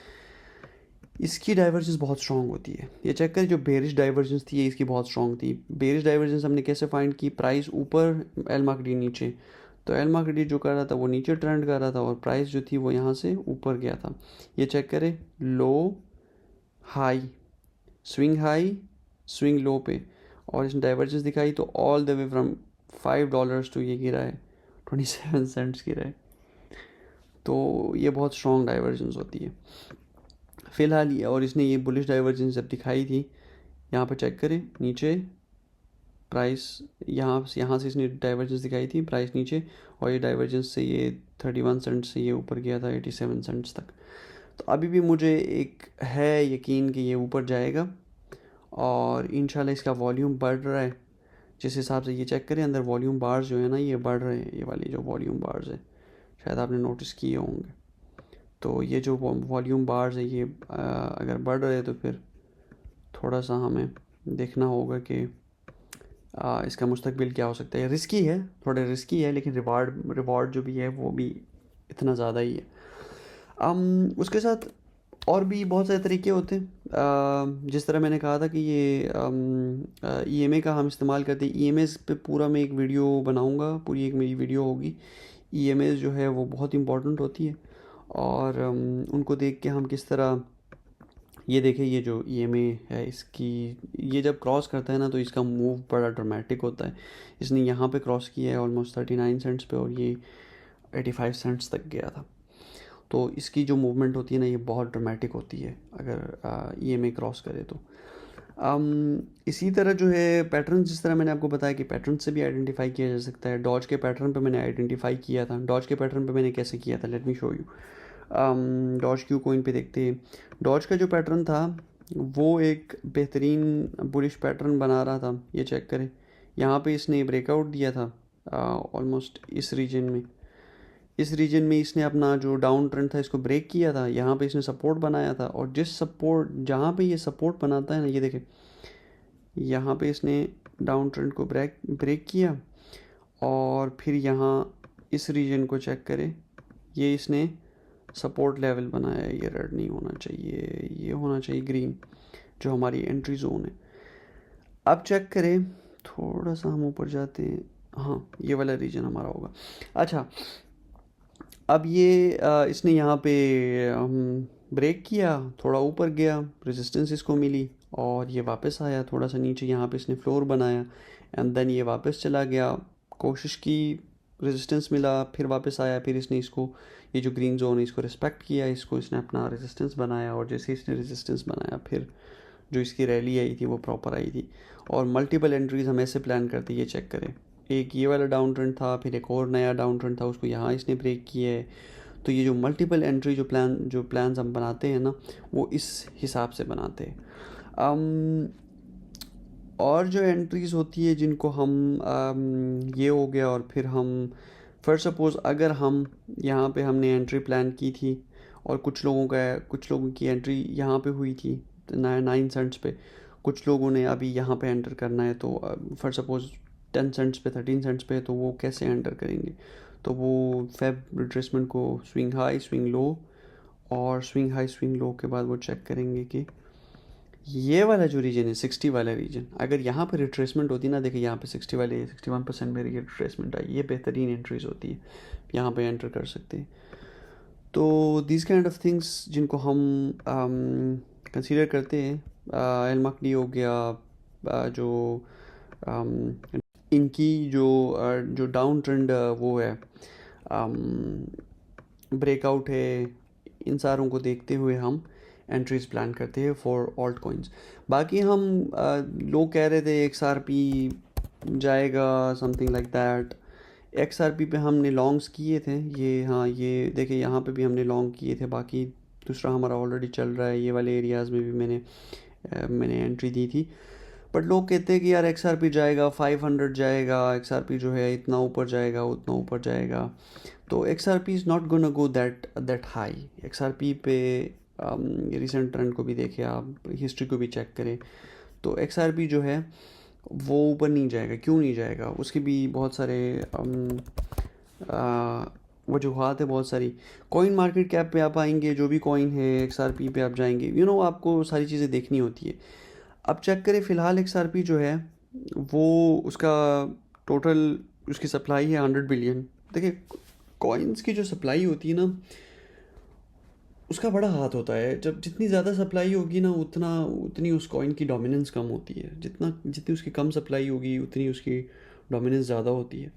इसकी डाइवर्जेंस बहुत स्ट्रॉन्ग होती है। ये चेक करें, जो बेरिश डाइवर्जेंस थी ये इसकी बहुत स्ट्रॉन्ग थी। बेरिश डाइवर्जेंस हमने कैसे फाइंड की, प्राइस ऊपर एल मकडी नीचे। तो एल मकडी जो कर रहा था वो नीचे ट्रेंड कर रहा था, और प्राइस जो थी वो यहाँ से ऊपर गया था। ये चेक करें, लो हाई, स्विंग लो पे, और इसने डाइवर्जेंस दिखाई, तो ऑल द वे फ्रॉम $5 तो ये गिरा है 27 सेंट्स गिरा है। तो ये बहुत स्ट्रॉन्ग डाइवर्जेंस होती है फ़िलहाल ये। और इसने ये बुलिश डाइवर्जेंस जब दिखाई थी, यहाँ पर चेक करें नीचे प्राइस, यहाँ से इसने डाइवर्जेंस दिखाई थी, प्राइस नीचे, और ये डाइवर्जेंस से ये 31 सेंट से ये ऊपर गया था 87 सेंट्स तक। तो अभी भी मुझे एक है यकीन कि ये ऊपर जाएगा, और इंशाल्लाह इसका वॉल्यूम बढ़ रहा है जिस हिसाब से। ये चेक करें, अंदर वॉल्यूम बार्स जो है ना ये बढ़ रहे हैं, ये वाली जो वॉल्यूम बार्स है, शायद आपने नोटिस किए होंगे। तो ये जो वॉल्यूम बार्स है ये अगर बढ़ रहे हैं तो फिर थोड़ा सा हमें देखना होगा कि इसका मुस्तकबिल क्या हो सकता है। रिस्की है, थोड़ा रिस्की है, लेकिन रिवॉर्ड जो भी है वो भी इतना ज़्यादा ही है। उसके साथ और भी बहुत सारे तरीके होते हैं। जिस तरह मैंने कहा था कि ये EMA का हम इस्तेमाल करते हैं। EMAs पे पूरा मैं एक वीडियो बनाऊंगा, पूरी एक मेरी वीडियो होगी। EMAs जो है वो बहुत इंपॉर्टेंट होती है, और उनको देख के हम किस तरह, ये देखें, ये जो EMA है इसकी, ये जब क्रॉस करता है ना तो इसका मूव बड़ा ड्रामेटिक होता है। इसने यहाँ पे क्रॉस किया है ऑलमोस्ट 39 सेंट्स पे, और ये 85 सेंट्स तक गया था। तो इसकी जो मूवमेंट होती है ना ये बहुत ड्रामेटिक होती है अगर EMA क्रॉस करे तो। इसी तरह जो है पैटर्न, जिस तरह मैंने आपको बताया कि पैटर्न से भी आइडेंटिफाई किया जा सकता है। डॉज के पैटर्न पे मैंने आइडेंटिफाई किया था। डॉज के पैटर्न पे मैंने कैसे किया था, let me show you. Dogecoin पे देखते हैं। डॉज का जो पैटर्न था वो एक बेहतरीन बुलिश पैटर्न बना रहा था। ये चेक करें, यहाँ पे इसने ब्रेकआउट दिया था ऑलमोस्ट इस रीजन में इसने अपना जो डाउन ट्रेंड था इसको ब्रेक किया था। यहाँ पे इसने सपोर्ट बनाया था, और जहाँ पे ये सपोर्ट बनाता है ना, ये देखें, यहाँ पे इसने डाउन ट्रेंड को ब्रेक किया, और फिर यहाँ इस रीजन को चेक करें, ये इसने सपोर्ट लेवल बनाया है। ये रेड नहीं होना चाहिए, ये होना चाहिए ग्रीन, जो हमारी एंट्री जोन है। अब चेक करें, थोड़ा सा हम ऊपर जाते हैं, हाँ ये वाला रीजन हमारा होगा। अच्छा, अब ये इसने यहाँ पे ब्रेक किया, थोड़ा ऊपर गया, रेजिस्टेंस इसको मिली, और ये वापस आया थोड़ा सा नीचे, यहाँ पे इसने फ्लोर बनाया, एंड देन ये वापस चला गया, कोशिश की, रेजिस्टेंस मिला, फिर वापस आया, फिर इसने इसको, ये जो ग्रीन जोन है इसको रिस्पेक्ट किया, इसको इसने अपना रेजिस्टेंस बनाया, और जैसे इसने रेजिस्टेंस बनाया फिर जो इसकी रैली आई थी वो प्रॉपर आई थी। और मल्टीपल एंट्रीज हम ऐसे प्लान करते, ये चेक करें, एक ये वाला डाउन ट्रेंड था, फिर एक और नया डाउन ट्रेंड था, उसको यहाँ इसने ब्रेक किया है। तो ये जो मल्टीपल एंट्री जो प्लान्स हम बनाते हैं ना, वो इस हिसाब से बनाते हैं। और जो एंट्रीज़ होती है जिनको हम ये हो गया, और फिर हम फर्स्ट सपोज़ अगर हम यहाँ पे हमने एंट्री प्लान की थी, और कुछ लोगों की एंट्री यहाँ पे हुई थी 9 सेंट्स पे, कुछ लोगों ने अभी यहाँ पे एंटर करना है, तो फर्स्ट सपोज़ 10 सेंट्स पे, 13 सेंट्स पे, तो वो कैसे एंटर करेंगे। तो वो फेब रिट्रेसमेंट को स्विंग हाई स्विंग लो, और स्विंग हाई स्विंग लो के बाद वो चेक करेंगे कि ये वाला जो रीजन है 60 वाला रीजन, अगर यहाँ पर रिट्रेसमेंट होती ना, देखिए यहाँ पे 61% मेरी रिट्रेसमेंट आई, ये बेहतरीन एंट्रीज होती है, यहाँ पे एंटर कर सकते हैं। तो दिस काइंड ऑफ थिंग्स जिनको हम कंसीडर करते हैं। एल मकनी हो गया, जो इनकी जो डाउन ट्रेंड वो है, ब्रेकआउट है, इन सारों को देखते हुए हम एंट्रीज प्लान करते हैं फॉर ऑल्ट कॉइन्स। बाकी हम लोग कह रहे थे XRP जाएगा, समथिंग लाइक दैट। XRP पे हमने लॉन्ग्स किए थे, ये हाँ ये देखिए यहाँ पे भी हमने लॉन्ग किए थे। बाकी दूसरा हमारा ऑलरेडी चल रहा है, ये वाले एरियाज़ में भी मैंने एंट्री दी थी। बट लोग कहते हैं कि यार XRP जाएगा 500 जाएगा, XRP जो है इतना ऊपर जाएगा उतना ऊपर जाएगा। तो XRP is not gonna go that high. XRP पे रिसेंट ट्रेंड को भी देखें आप, हिस्ट्री को भी चेक करें, तो XRP जो है वो ऊपर नहीं जाएगा। क्यों नहीं जाएगा? उसके भी बहुत सारे वजूहत है, बहुत सारी। कॉइन मार्केट कैप पे आप आएंगे, जो भी कॉइन है XRP पे आप जाएंगे, आपको सारी चीज़ें देखनी होती है। अब चेक करें, फ़िलहाल XRP जो है वो उसका टोटल उसकी सप्लाई है 100 बिलियन। देखिए कॉइन्स की जो सप्लाई होती है ना, उसका बड़ा हाथ होता है। जब जितनी ज़्यादा सप्लाई होगी ना, उतनी उस कॉइन की डोमिनेंस कम होती है। जितनी उसकी कम सप्लाई होगी उतनी उसकी डोमिनेंस ज़्यादा होती है।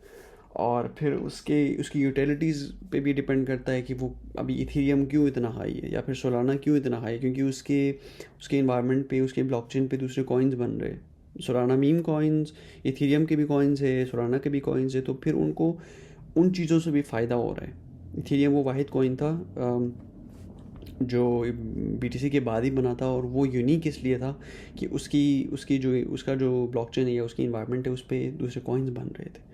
और फिर उसकी यूटिलिटीज़ पे भी डिपेंड करता है कि वो अभी इथेरियम क्यों इतना हाई है या फिर सोलाना क्यों इतना हाई है, क्योंकि उसके इन्वायरमेंट पे, उसके ब्लॉकचेन पे दूसरे कॉइन्स बन रहे हैं। सोलाना मीम कॉइन्स, इथेरियम के भी कॉइन्स है, सोलाना के भी कॉइन्स है, तो फिर उनको उन चीज़ों से भी फ़ायदा हो रहा है। इथेरियम वो वाहिद कॉइन था जो BTC के बाद ही बना था, और वो यूनिक इसलिए था कि उसका जो ब्लॉकचेन है या उसकी इन्वायरमेंट है, उस पर दूसरे कॉइन्स बन रहे थे।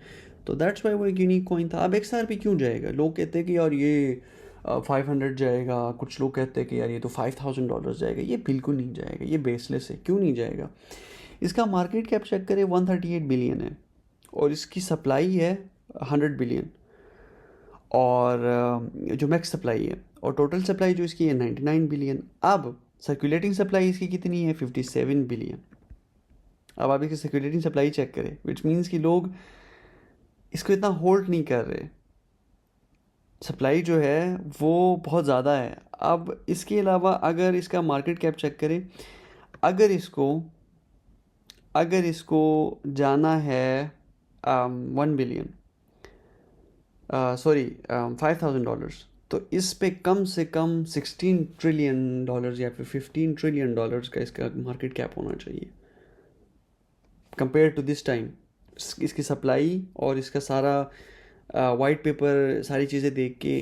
तो दैट्स वाई वो एक यूनिक कॉइन था। अब XRP क्यों जाएगा? लोग कहते हैं कि यार ये 500 जाएगा, कुछ लोग कहते हैं कि यार ये तो $5000 जाएगा। ये बिल्कुल नहीं जाएगा, ये बेसलेस है। क्यों नहीं जाएगा? इसका मार्केट कैप चेक करें, 138 बिलियन है, और इसकी सप्लाई है 100 बिलियन, और जो मैक्स सप्लाई है, और टोटल सप्लाई जो इसकी है 99 बिलियन। अब सर्कुलेटिंग सप्लाई इसकी कितनी है? 57 बिलियन। अब आप इसकी सर्कुलेटिंग सप्लाई चेक करें, विच मीन्स कि लोग इसको इतना होल्ड नहीं कर रहे। सप्लाई जो है वो बहुत ज़्यादा है। अब इसके अलावा अगर इसका मार्केट कैप चेक करें, अगर इसको जाना है 1 बिलियन, सॉरी $5000, तो इस पे कम से कम $16 ट्रिलियन या फिर $15 ट्रिलियन का इसका मार्केट कैप होना चाहिए कंपेयर टू दिस टाइम। इसकी सप्लाई और इसका सारा वाइट पेपर, सारी चीज़ें देख के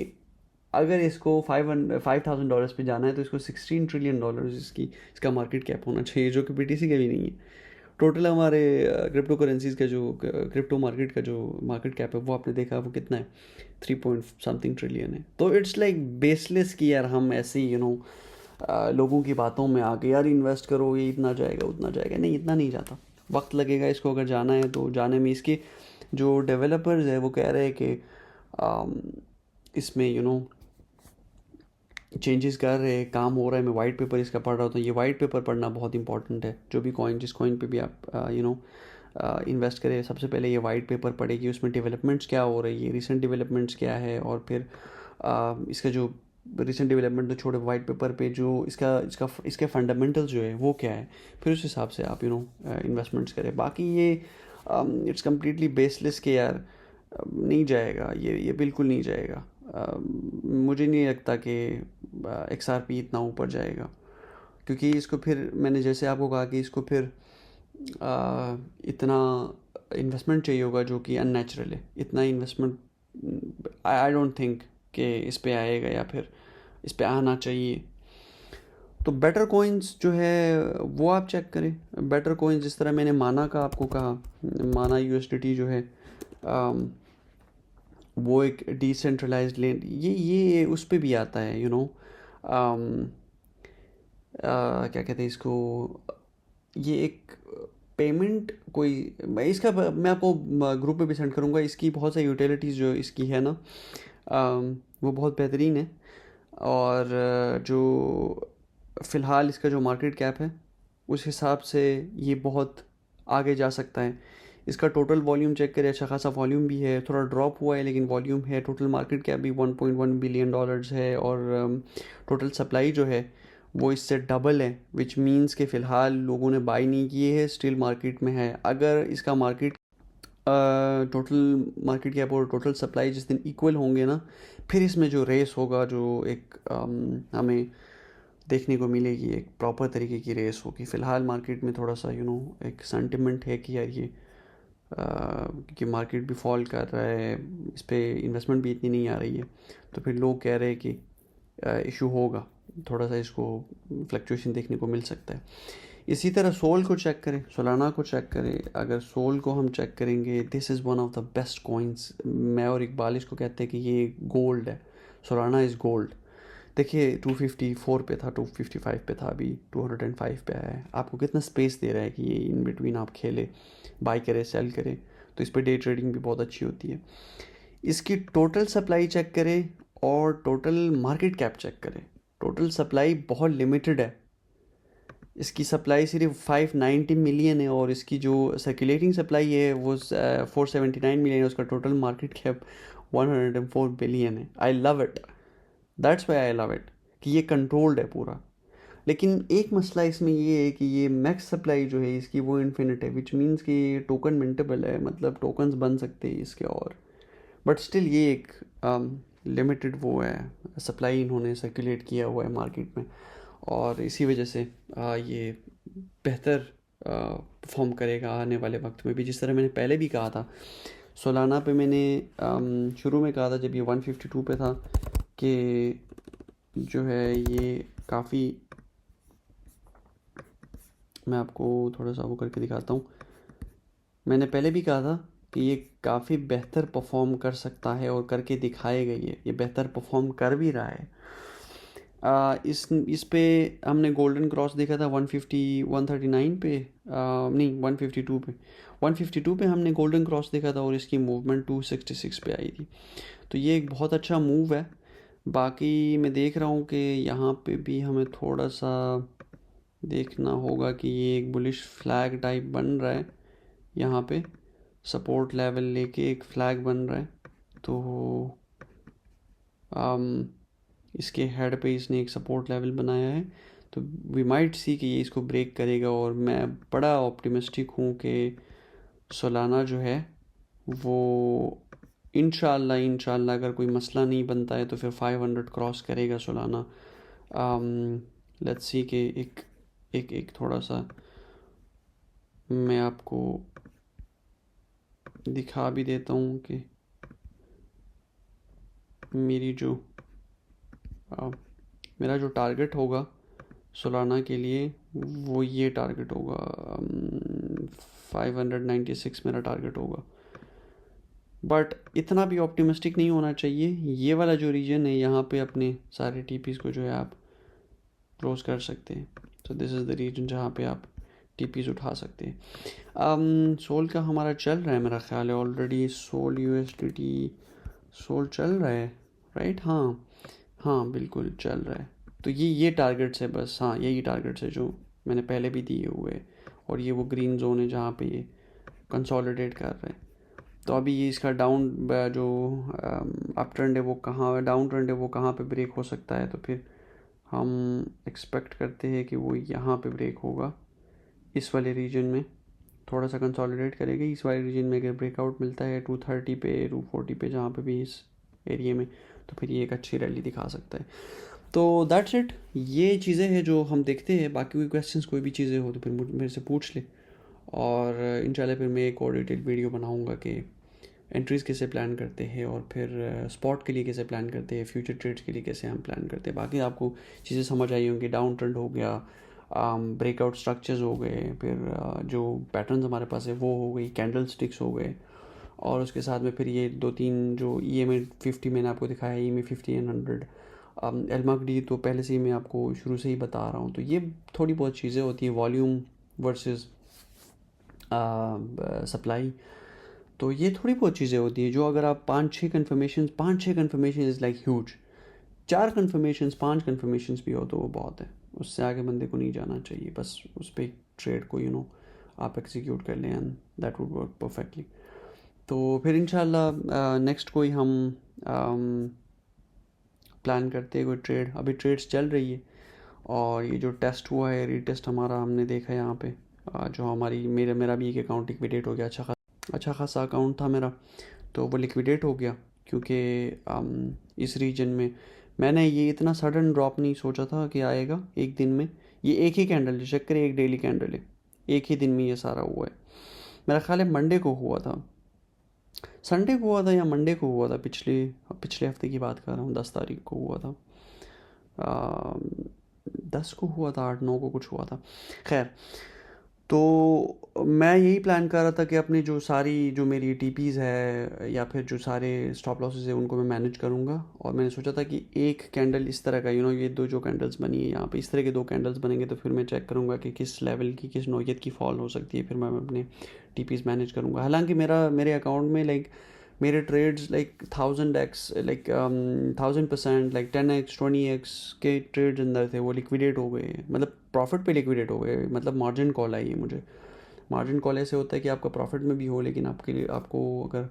अगर इसको $5000 पे जाना है, तो इसको $16 ट्रिलियन इसका मार्केट कैप होना चाहिए, जो कि BTC का भी नहीं है। टोटल हमारे क्रिप्टो करेंसीज का जो क्रिप्टो मार्केट का जो मार्केट कैप है, वो आपने देखा वो कितना है? 3 पॉइंट समथिंग ट्रिलियन है। तो इट्स लाइक बेसलेस कि यार हम ऐसे ही लोगों की बातों में आके यार इन्वेस्ट करो, ये इतना जाएगा उतना जाएगा। नहीं, इतना नहीं जाता, वक्त लगेगा इसको। अगर जाना है तो जाने में इसके जो डेवलपर्स है वो कह रहे हैं कि इसमें चेंजेस कर रहे हैं, काम हो रहा है। मैं वाइट पेपर इसका पढ़ रहा हूँ, तो ये वाइट पेपर पढ़ना बहुत इंपॉर्टेंट है। जो भी जिस कॉइन पे भी आप इन्वेस्ट करें, सबसे पहले ये वाइट पेपर पढ़े कि उसमें डेवलपमेंट्स क्या हो रही है, रिसेंट डेवलपमेंट्स क्या है, और फिर इसका जो रिसेंट डेवलपमेंट तो छोड़े, वाइट पेपर पे जो इसके फंडामेंटल्स जो है वो क्या है, फिर उस हिसाब से आप इन्वेस्टमेंट्स करें। बाकी ये इट्स कम्प्लीटली बेसलेस के यार नहीं जाएगा, ये बिल्कुल नहीं जाएगा। मुझे नहीं लगता कि XRP इतना ऊपर जाएगा, क्योंकि इसको फिर मैंने जैसे आपको कहा कि इसको फिर इतना इन्वेस्टमेंट चाहिए होगा जो कि अननेचुरल है। इतना इन्वेस्टमेंट आई डोंट थिंक कि इस पे आएगा या फिर इस पे आना चाहिए। तो बेटर कॉइन्स जो है वो आप चेक करें। बेटर कॉइन्स जिस तरह मैंने माना का आपको कहा, माना USDT जो है वो एक डिसेंट्रलाइज्ड लेन, ये उस पे भी आता है। क्या कहते हैं इसको, ये एक पेमेंट मैं आपको ग्रुप में भी सेंड करूँगा। इसकी बहुत सारी यूटिलिटीज़ जो इसकी है ना, वो बहुत बेहतरीन है। और जो फ़िलहाल इसका जो मार्केट कैप है उस हिसाब से ये बहुत आगे जा सकता है। इसका टोटल वॉल्यूम चेक करें, अच्छा खासा वॉल्यूम भी है, थोड़ा ड्रॉप हुआ है लेकिन वॉल्यूम है। टोटल मार्केट कैप भी $1.1 बिलियन है, और टोटल सप्लाई जो है वो इससे डबल है, विच मीन्स कि फ़िलहाल लोगों ने बाई नहीं किए है, स्टिल मार्केट में है। अगर इसका मार्केट टोटल मार्केट कैप और टोटल सप्लाई जिस दिन इक्वल होंगे ना, फिर इसमें जो रेस होगा, जो एक हमें देखने को मिलेगी, एक प्रॉपर तरीके की रेस होगी। फ़िलहाल मार्केट में थोड़ा सा एक सेंटिमेंट है कि यार ये क्योंकि मार्केट भी फॉल कर रहा है, इस पर इन्वेस्टमेंट भी इतनी नहीं आ रही है, तो फिर लोग कह रहे हैं कि इशू होगा, थोड़ा सा इसको फ्लक्चुएशन देखने को मिल सकता है। इसी तरह सोल को चेक करें, सोलाना को चेक करें। अगर सोल को हम चेक करेंगे, this is one of the best coins. मैं और इकबाल इसको कहते हैं कि ये गोल्ड है, सोलाना इज़ गोल्ड। देखिए 254 पे था, 255 पे था, अभी 205 पे आया है। आपको कितना स्पेस दे रहा है कि ये इन बिटवीन आप खेले, बाई करें सेल करें, तो इस पर डे ट्रेडिंग भी बहुत अच्छी होती है। इसकी टोटल सप्लाई चेक करें और टोटल मार्केट कैप चेक करें। टोटल सप्लाई बहुत लिमिटेड है, इसकी सप्लाई सिर्फ 590 मिलियन है, और इसकी जो सर्कुलेटिंग सप्लाई है वो 479 मिलियन है। उसका टोटल मार्केट कैप 104 बिलियन है। I love it, that's why I love it, कि ये कंट्रोल्ड है पूरा। लेकिन एक मसला इसमें ये है कि ये मैक्स सप्लाई जो है इसकी वो इन्फिनिट है, विच मीन्स कि ये टोकन मिंटेबल है, मतलब टोकन्स बन सकते हैं इसके, और बट स्टिल ये एक लिमिटेड वो है, सप्लाई इन्होंने सर्कुलेट किया हुआ है मार्केट में, और इसी वजह से ये बेहतर परफॉर्म करेगा आने वाले वक्त में भी। जिस तरह मैंने पहले भी कहा था, सोलाना पे मैंने शुरू में कहा था जब ये 152 पे था कि जो है ये काफ़ी, मैं आपको थोड़ा सा वो करके दिखाता हूँ। मैंने पहले भी कहा था कि ये काफ़ी बेहतर परफॉर्म कर सकता है, और करके दिखाएगा। ये बेहतर परफॉर्म कर भी रहा है। इस पे हमने गोल्डन क्रॉस देखा था 139 पे, नहीं 152 पे, 152 पे हमने गोल्डन क्रॉस देखा था, और इसकी मूवमेंट 266 पे आई थी। तो ये एक बहुत अच्छा मूव है। बाकी मैं देख रहा हूँ कि यहाँ पे भी हमें थोड़ा सा देखना होगा कि ये एक बुलिश फ्लैग टाइप बन रहा है, यहाँ पे सपोर्ट लेवल लेके एक फ्लैग बन रहा है। तो इसके हेड पे इसने एक सपोर्ट लेवल बनाया है, तो वी माइट सी कि ये इसको ब्रेक करेगा। और मैं बड़ा ऑप्टिमिस्टिक हूँ कि सोलाना जो है वो इंशाल्लाह अगर कोई मसला नहीं बनता है तो फिर 500 क्रॉस करेगा सोलाना। लेट्स सी कि एक एक एक थोड़ा सा मैं आपको दिखा भी देता हूँ कि मेरी जो मेरा जो टारगेट होगा सोलाना के लिए वो ये टारगेट होगा, 596 मेरा टारगेट होगा। बट इतना भी ऑप्टिमिस्टिक नहीं होना चाहिए। ये वाला जो रीजन है, यहाँ पे अपने सारे टीपीज़ को जो है आप क्लोज कर सकते हैं। तो दिस इज़ द रीजन जहाँ पे आप टीपीज़ उठा सकते हैं। सोल का हमारा चल रहा है, मेरा ख्याल है ऑलरेडी सोल यूएसडीटी सोल चल रहा है, राइट? हाँ हाँ, बिल्कुल चल रहा है। तो ये टारगेट्स है बस, हाँ यही टारगेट्स है जो मैंने पहले भी दिए हुए हैं, और ये वो ग्रीन जोन है जहाँ पे ये कंसोलिडेट कर रहे हैं। तो अभी ये इसका डाउन जो अप ट्रेंड है वो कहाँ, डाउन ट्रेंड है वो कहाँ पे ब्रेक हो सकता है, तो फिर हम एक्सपेक्ट करते हैं कि वो यहाँ पे ब्रेक होगा, इस वाले रीजन में थोड़ा सा कंसोलिडेट करेगा। इस वाले रीजन में अगर ब्रेकआउट मिलता है 230 पे 240 पे, जहाँ पे भी इस एरिया में, तो फिर ये एक अच्छी रैली दिखा सकता है। तो दैट्स इट, ये चीज़ें हैं जो हम देखते हैं। बाकी कोई क्वेश्चंस कोई भी चीज़ें हो तो फिर मेरे से पूछ ले, और इंशाल्लाह फिर मैं एक और डिटेल वीडियो बनाऊंगा कि एंट्रीज़ कैसे प्लान करते हैं, और फिर स्पॉट के लिए कैसे प्लान करते हैं, फ्यूचर ट्रेड्स के लिए कैसे हम प्लान करते हैं। बाकी आपको चीज़ें समझ आई होंगी, डाउन ट्रेंड हो गया, ब्रेकआउट स्ट्रक्चर्स हो गए, फिर जो पैटर्न्स हमारे पास है वो हो गई, कैंडल स्टिक्स हो गए, और उसके साथ में फिर ये 2-3 जो EMA50 मैंने आपको दिखाया है, EMA50 एंड 100, LMACD तो पहले से ही मैं आपको शुरू से ही बता रहा हूँ। तो ये थोड़ी बहुत चीज़ें होती है, वॉल्यूम वर्सेस सप्लाई, तो ये थोड़ी बहुत चीज़ें होती है जो अगर आप 5-6 confirmation is like huge. 4 confirmation 5 confirmation भी हो तो वो बहुत है, उससे आगे बंदे को नहीं जाना चाहिए। बस उस पर ट्रेड को आप एग्जीक्यूट कर लें, and that would work perfectly. तो फिर इंशाल्लाह नेक्स्ट कोई हम प्लान करते हैं कोई ट्रेड। अभी ट्रेड्स चल रही है, और ये जो टेस्ट हुआ है रीटेस्ट हमारा हमने देखा है यहाँ पे, जो हमारी मेरा भी एक अकाउंट लिक्विडेट हो गया, अच्छा खासा अकाउंट था मेरा, तो वो लिक्विडेट हो गया क्योंकि इस रीजन में मैंने ये इतना सडन ड्रॉप नहीं सोचा था कि आएगा एक दिन में। ये एक ही कैंडल चेक करें, एक डेली कैंडल है, एक ही दिन में ये सारा हुआ है। मेरा ख्याल है मंडे को हुआ था, संडे को हुआ था या मंडे को हुआ था, पिछले पिछले हफ्ते की बात कर रहा हूँ, 10 तारीख को हुआ था, 10 को हुआ था, 8-9 को कुछ हुआ था। खैर, तो मैं यही प्लान कर रहा था कि अपनी जो मेरी टीपीज़ है या फिर जो सारे स्टॉप लॉसेस है उनको मैं मैनेज करूँगा। और मैंने सोचा था कि एक कैंडल इस तरह का, ये दो जो कैंडल्स बनी है यहाँ पे, इस तरह के दो कैंडल्स बनेंगे तो फिर मैं चेक करूँगा कि किस लेवल की, किस नौयत की फॉल हो सकती है, फिर मैं अपने टीपीज़ मैनेज करूँगा। हालांकि मेरे अकाउंट में मेरे ट्रेड्स 1000x, 1000%, 10x 20x के ट्रेड्स अंदर थे, वो लिक्विडेट हो गए, मतलब प्रॉफिट पे लिक्विडेट हो गए, मतलब मार्जिन कॉल आई है मुझे। मार्जिन कॉल ऐसे होता है कि आपका प्रॉफिट में भी हो, लेकिन आपको अगर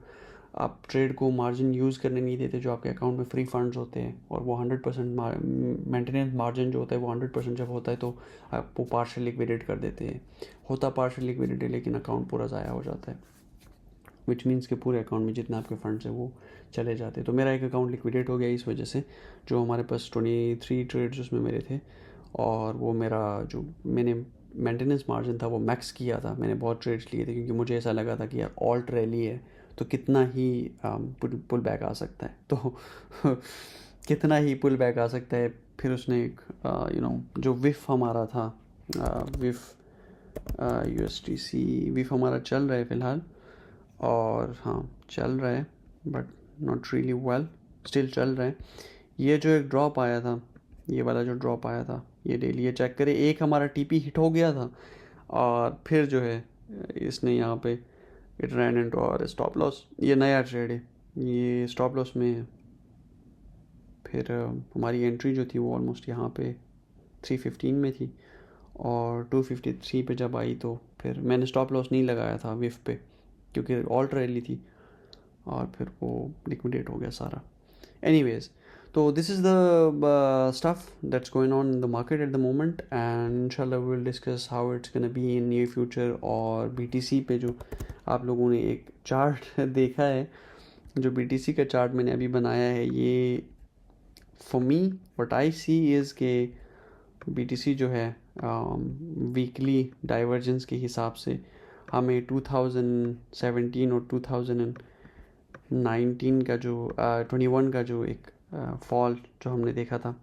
आप ट्रेड को मार्जिन यूज़ करने नहीं देते, जो आपके अकाउंट में फ्री फंड्स होते हैं, और वो 100% मेंटेनेंस मार्जिन जो होता है वो 100% जब होता है तो आप वो पार्शल लिक्विडेट कर देते हैं। होता पार्शल लिक्विडेट है लेकिन अकाउंट पूरा ज़ाया हो जाता है, विच मीन्स के पूरे अकाउंट में जितने आपके फंड्स हैं वो चले जाते हैं। तो मेरा एक अकाउंट लिक्विडेट हो गया इस वजह से, जो हमारे पास 23 ट्रेड्स उसमें मेरे थे, और वो मेरा जो मैंने मेंटेनेंस मार्जिन था वो मैक्स किया था। मैंने बहुत ट्रेड्स लिए थे क्योंकि मुझे ऐसा लगा था कि यार ऑल्ट रैली है तो कितना ही पुल बैक आ सकता है, तो कितना ही पुल बैक आ सकता है। फिर उसने एक जो विफ हमारा था, विफ USDC विफ हमारा चल रहा है फ़िलहाल, और हाँ चल रहा है but not really well, still चल रहा है। ये जो एक ड्रॉप आया था, ये वाला जो ड्रॉप आया था, ये डेली ये चेक करें, एक हमारा टीपी हिट हो गया था, और फिर जो है इसने यहाँ पे इट रैन इनटू और स्टॉप लॉस। ये नया ट्रेड है, ये स्टॉप लॉस में है। फिर हमारी एंट्री जो थी वो ऑलमोस्ट यहाँ पे 315 में थी, और 253 पे जब आई तो फिर मैंने स्टॉप लॉस नहीं लगाया था विफ पे क्योंकि ऑल्ट रैली थी, और फिर वो लिक्विडेट हो गया सारा। एनीवेज, तो this is the stuff that's going on in the market at the moment, and इंशाल्लाह we will discuss how it's gonna be in near future. और BTC पे जो आप लोगों ने एक चार्ट देखा है, जो BTC का चार्ट मैंने अभी बनाया है, ये for me what I see is के BTC जो है वीकली डाइवर्जेंस के हिसाब से हमें 2017 और 2019 का जो 21 का जो एक फॉल जो हमने देखा था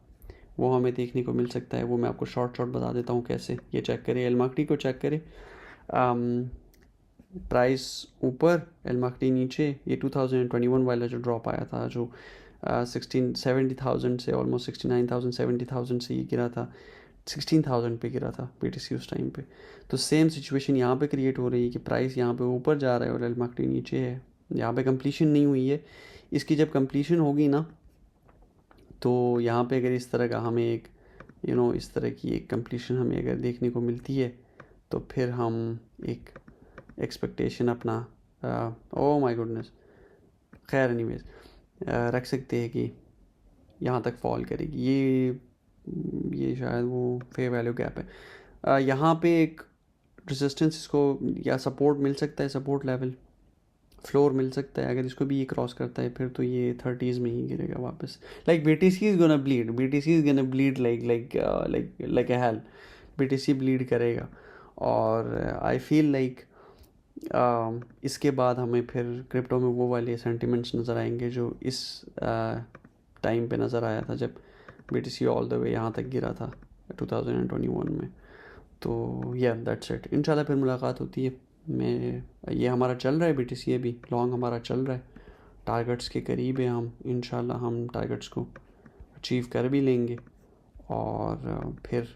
वो हमें देखने को मिल सकता है। वो मैं आपको शॉर्ट बता देता हूँ कैसे। ये चेक करें, एलमार्कटी को चेक करें, प्राइस ऊपर, एलमार्कटी नीचे। ये 2021 वाला जो ड्रॉप आया था, जो 70,000 से ऑलमोस्ट 69,000 70,000 से ये गिरा था, 16,000 पे गिरा था BTC उस टाइम पे। तो सेम सिचुएशन यहाँ पे क्रिएट हो रही है कि प्राइस यहाँ पे ऊपर जा रहा है और एलमार्कटी नीचे है। यहाँ पे कंप्लीशन नहीं हुई है, इसकी जब कंप्लीशन होगी ना तो यहाँ पे अगर इस तरह का हमें एक इस तरह की एक कंप्लीशन हमें अगर देखने को मिलती है तो फिर हम एक एक्सपेक्टेशन अपना ओ माय गुडनेस, खैर एनीवेज, रख सकते हैं कि यहाँ तक फॉल करेगी। ये शायद वो फेयर वैल्यू गैप है। यहाँ पे एक रेजिस्टेंस इसको या सपोर्ट मिल सकता है, सपोर्ट लेवल फ्लोर मिल सकता है। अगर इसको भी ये क्रॉस करता है फिर तो ये 30s में ही गिरेगा वापस। BTC is gonna bleed, BTC is gonna bleed like a hello. BTC bleed करेगा, और आई फील लाइक इसके बाद हमें फिर क्रिप्टो में वो वाले सेंटिमेंट्स नज़र आएंगे जो इस टाइम पे नज़र आया था जब BTC ऑल द वे यहाँ तक गिरा था 2021 में। तो या दैट्स इट, इंशाल्लाह फिर मुलाकात होती है। ये हमारा चल रहा है BTC, अभी लॉन्ग हमारा चल रहा है, टारगेट्स के करीब है हम, इंशाल्लाह हम टारगेट्स को अचीव कर भी लेंगे। और फिर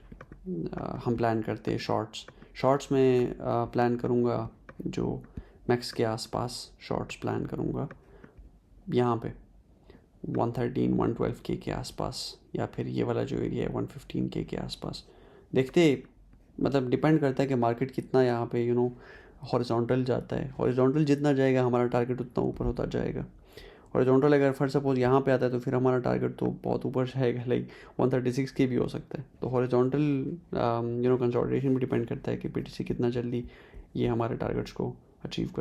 हम प्लान करते हैं शॉर्ट्स में प्लान करूँगा जो मैक्स के आसपास शॉर्ट्स प्लान करूँगा, यहाँ पे 113-112 के आसपास, या फिर ये वाला जो एरिया है 115 के आसपास। देखते, मतलब डिपेंड करता है कि मार्केट कितना यहाँ पे हॉरिजॉन्टल जाता है। हॉरिजॉन्टल जितना जाएगा हमारा टारगेट उतना ऊपर होता जाएगा, हॉरिजॉन्टल अगर फॉर सपोज यहाँ पे आता है तो फिर हमारा टारगेट तो बहुत ऊपर जाएगा, लाइक 136 के भी हो सकता है। तो हॉरिजॉन्टल कंसोलिडेशन भी डिपेंड करता है कि पीटीसी कितना जल्दी ये हमारे टारगेट्स को अचीव कर